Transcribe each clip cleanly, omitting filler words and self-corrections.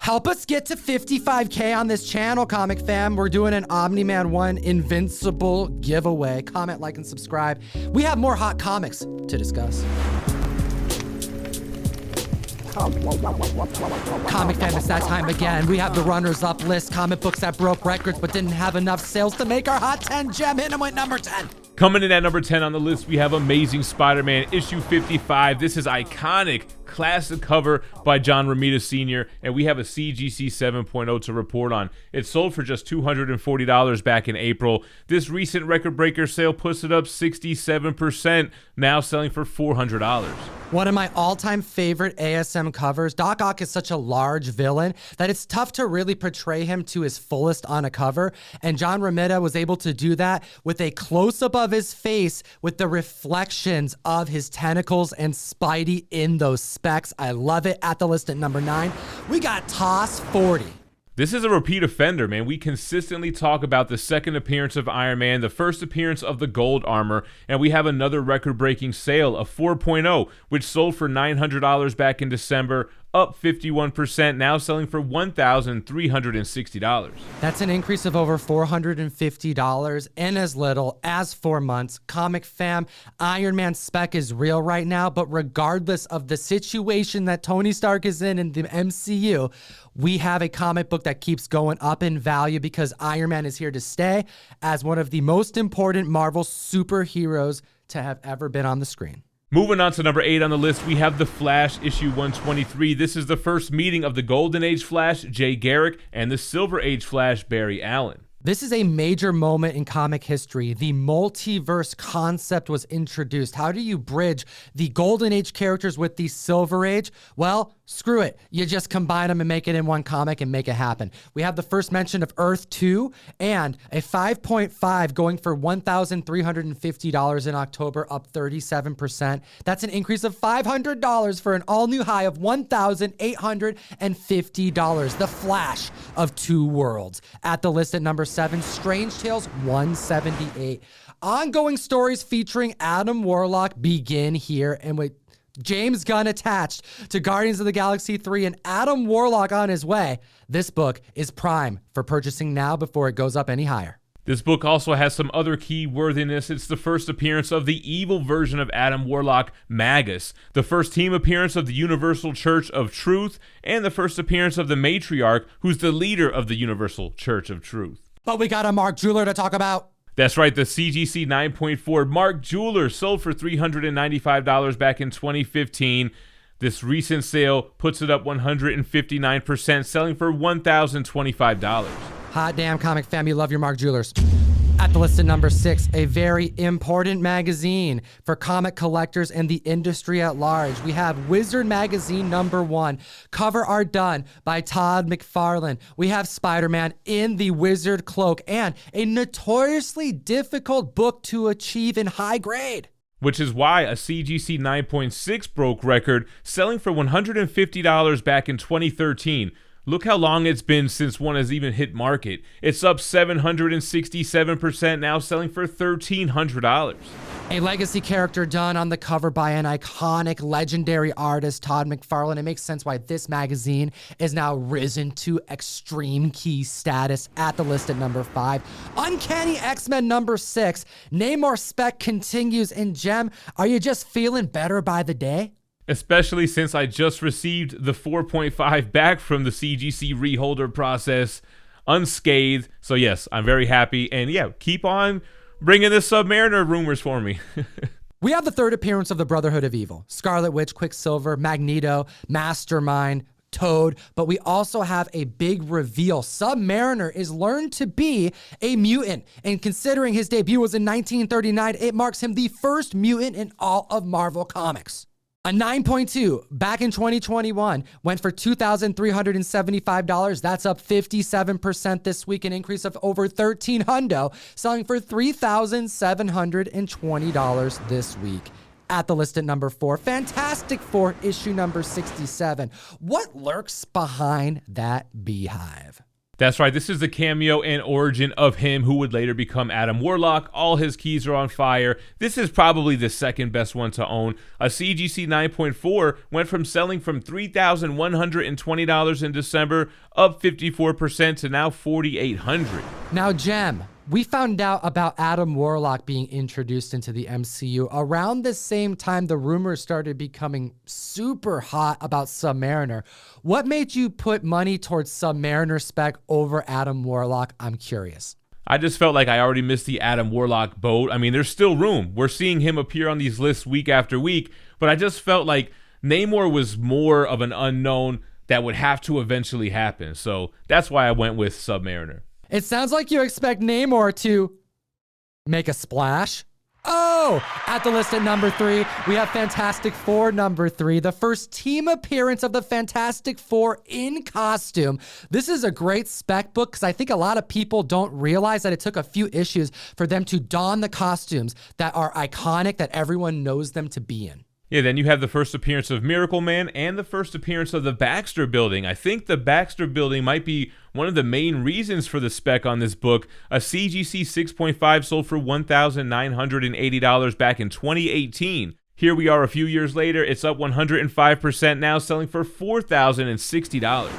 Help us get to 55K on this channel, Comic Fam. We're doing an Omni-Man 1 Invincible giveaway. Comment, like, and subscribe. We have more hot comics to discuss. Comic Fam, it's that time again. We have the runners-up list, comic books that broke records but didn't have enough sales to make our Hot 10 gem. Hit them with number 10. Coming in at number 10 on the list, we have Amazing Spider-Man issue 55. This is iconic, classic cover by John Romita Sr., and we have a CGC 7.0 to report on. It sold for just $240 back in April. This recent record breaker sale puts it up 67%, now selling for $400. One of my all-time favorite ASM covers. Doc Ock is such a large villain that it's tough to really portray him to his fullest on a cover, and John Romita was able to do that with a close-up of his face with the reflections of his tentacles and Spidey in those specs. I love it. At the list at number 9, we got Toss 40. This is a repeat offender, man. We consistently talk about the second appearance of Iron Man, the first appearance of the gold armor, and we have another record-breaking sale, a 4.0, which sold for $900 back in December, up 51%, now selling for $1,360. That's an increase of over $450 in as little as 4 months. Comic Fam, Iron Man spec is real right now, but regardless of the situation that Tony Stark is in the MCU, we have a comic book that keeps going up in value because Iron Man is here to stay as one of the most important Marvel superheroes to have ever been on the screen. Moving on to number 8 on the list, we have The Flash, issue 123. This is the first meeting of the Golden Age Flash, Jay Garrick, and the Silver Age Flash, Barry Allen. This is a major moment in comic history. The multiverse concept was introduced. How do you bridge the Golden Age characters with the Silver Age? Well, screw it. You just combine them and make it in one comic and make it happen. We have the first mention of Earth 2 and a 5.5 going for $1,350 in October, up 37%. That's an increase of $500 for an all-new high of $1,850. The Flash of Two Worlds. At the list at number 7, Strange Tales 178. Ongoing stories featuring Adam Warlock begin here, and with James Gunn attached to Guardians of the Galaxy 3 and Adam Warlock on his way, this book is prime for purchasing now before it goes up any higher. This book also has some other key worthiness. It's the first appearance of the evil version of Adam Warlock, Magus, the first team appearance of the Universal Church of Truth, and the first appearance of the Matriarch, who's the leader of the Universal Church of Truth. But we got a Mark Jeweler to talk about. That's right, the CGC 9.4 Mark Jeweler sold for $395 back in 2015. This recent sale puts it up 159%, selling for $1,025. Hot damn, Comic Fam, you love your Mark Jewelers. At the list at number 6, a very important magazine for comic collectors and the industry at large. We have Wizard Magazine number 1. Cover art done by Todd McFarlane. We have Spider-Man in the wizard cloak and a notoriously difficult book to achieve in high grade. Which is why a CGC 9.6 broke record, selling for $150 back in 2013. Look how long it's been since one has even hit market. It's up 767%, now selling for $1,300. A legacy character done on the cover by an iconic, legendary artist, Todd McFarlane. It makes sense why this magazine is now risen to extreme key status. At the list at number 5, Uncanny XMen number 6. Namor spec continues in Gem. Are you just feeling better by the day? Especially since I just received the 4.5 back from the CGC reholder process unscathed. So yes, I'm very happy. And yeah, keep on bringing the Submariner rumors for me. We have the third appearance of the Brotherhood of Evil. Scarlet Witch, Quicksilver, Magneto, Mastermind, Toad, but we also have a big reveal. Submariner is learned to be a mutant, and considering his debut was in 1939, it marks him the first mutant in all of Marvel Comics. A 9.2 back in 2021 went for $2,375. That's up 57% this week, an increase of over $1,300, selling for $3,720 this week. At the list at number 4, Fantastic Four issue number 67. What lurks behind that beehive? That's right, this is the cameo and origin of him who would later become Adam Warlock. All his keys are on fire. This is probably the second best one to own. A CGC 9.4 went from selling from $3,120 in December, up 54% to now $4,800. Now, Jem, we found out about Adam Warlock being introduced into the MCU around the same time the rumors started becoming super hot about Submariner. What made you put money towards Submariner spec over Adam Warlock? I'm curious. I just felt like I already missed the Adam Warlock boat. I mean, there's still room. We're seeing him appear on these lists week after week, but I just felt like Namor was more of an unknown that would have to eventually happen. So that's why I went with Submariner. It sounds like you expect Namor to make a splash. Oh, at the list at number 3, we have Fantastic Four number 3, the first team appearance of the Fantastic Four in costume. This is a great spec book because I think a lot of people don't realize that it took a few issues for them to don the costumes that are iconic, that everyone knows them to be in. Yeah, then you have the first appearance of Miracle Man and the first appearance of the Baxter Building. I think the Baxter Building might be one of the main reasons for the spec on this book. A CGC 6.5 sold for $1,980 back in 2018. Here we are a few years later, it's up 105% now, selling for $4,060.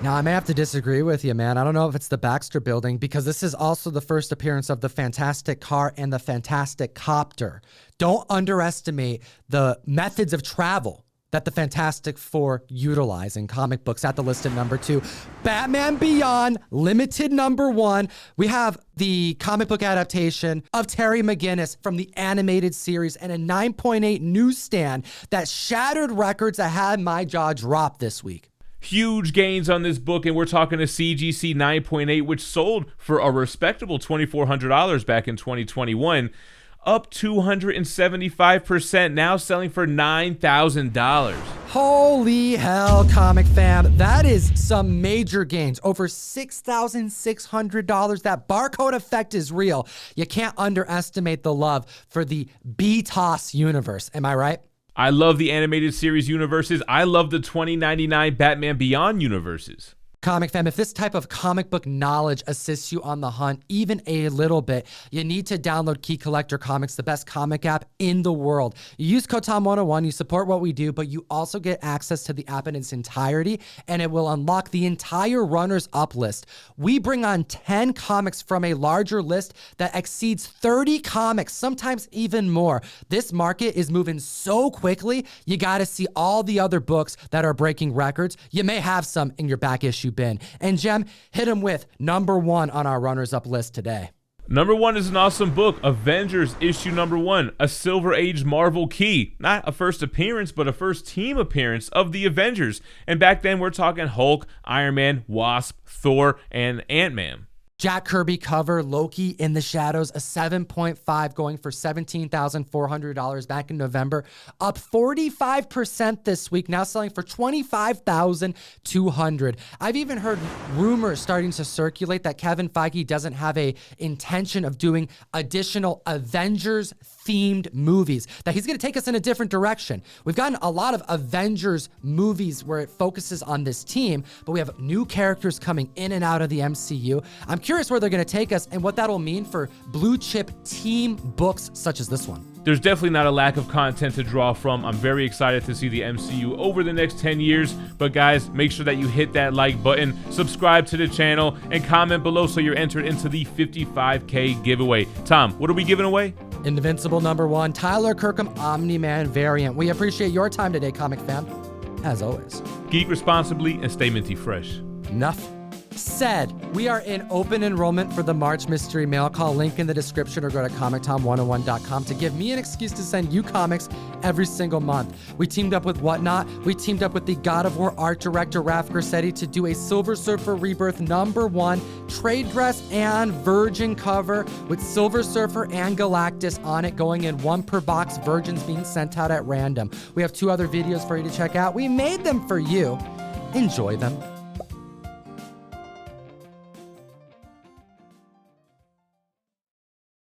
Now, I may have to disagree with you, man. I don't know if it's the Baxter Building because this is also the first appearance of the Fantastic Car and the Fantastic Copter. Don't underestimate the methods of travel that the Fantastic Four utilize in comic books. At the list at number 2, Batman Beyond, limited number 1. We have the comic book adaptation of Terry McGuiness from the animated series and a 9.8 newsstand that shattered records that had my jaw drop this week. Huge gains on this book, and we're talking a CGC 9.8, which sold for a respectable $2,400 back in 2021, up 275%, now selling for $9,000. Holy hell, comic fam. That is some major gains. Over $6,600. That barcode effect is real. You can't underestimate the love for the BTOS universe. Am I right? I love the animated series universes. I love the 2099 Batman Beyond universes. Comic fam, if this type of comic book knowledge assists you on the hunt even a little bit, you need to download Key Collector Comics, the best comic app in the world. You use code TOM101, you support what we do, but you also get access to the app in its entirety, and it will unlock the entire runners up list. We bring on 10 comics from a larger list that exceeds 30 comics, sometimes even more. This market is moving so quickly, you gotta see all the other books that are breaking records. You may have some in your back issue bin. And Jem, hit him with number 1 on our runners up list today. Number 1 is an awesome book, Avengers issue number 1, a Silver Age Marvel key. Not a first appearance, but a first team appearance of the Avengers. And back then we're talking Hulk, Iron Man, Wasp, Thor, and Ant-Man. Jack Kirby cover, Loki in the Shadows, a 7.5 going for $17,400 back in November, up 45% this week, now selling for $25,200. I've even heard rumors starting to circulate that Kevin Feige doesn't have a intention of doing additional Avengers themed movies, that he's going to take us in a different direction. We've gotten a lot of Avengers movies where it focuses on this team, but we have new characters coming in and out of the MCU. I'm curious where they're going to take us and what that'll mean for blue chip team books such as this one. There's definitely not a lack of content to draw from. I'm very excited to see the MCU over the next 10 years. But guys, make sure that you hit that like button, subscribe to the channel, and comment below so you're entered into the 55K giveaway. Tom, what are we giving away? Invincible number 1, Tyler Kirkham Omni-Man variant. We appreciate your time today, comic fam. As always, geek responsibly and stay minty fresh. Enough said. We are in open enrollment for the March Mystery Mail Call. Link in the description, or go to comictom101.com to give me an excuse to send you comics every single month. We teamed up with Whatnot. We teamed up with the God of War art director Raph Grassetti to do a Silver Surfer Rebirth number 1 trade dress and Virgin cover with Silver Surfer and Galactus on it, going in 1 per box, Virgins being sent out at random. We have 2 other videos for you to check out. We made them for you. Enjoy them.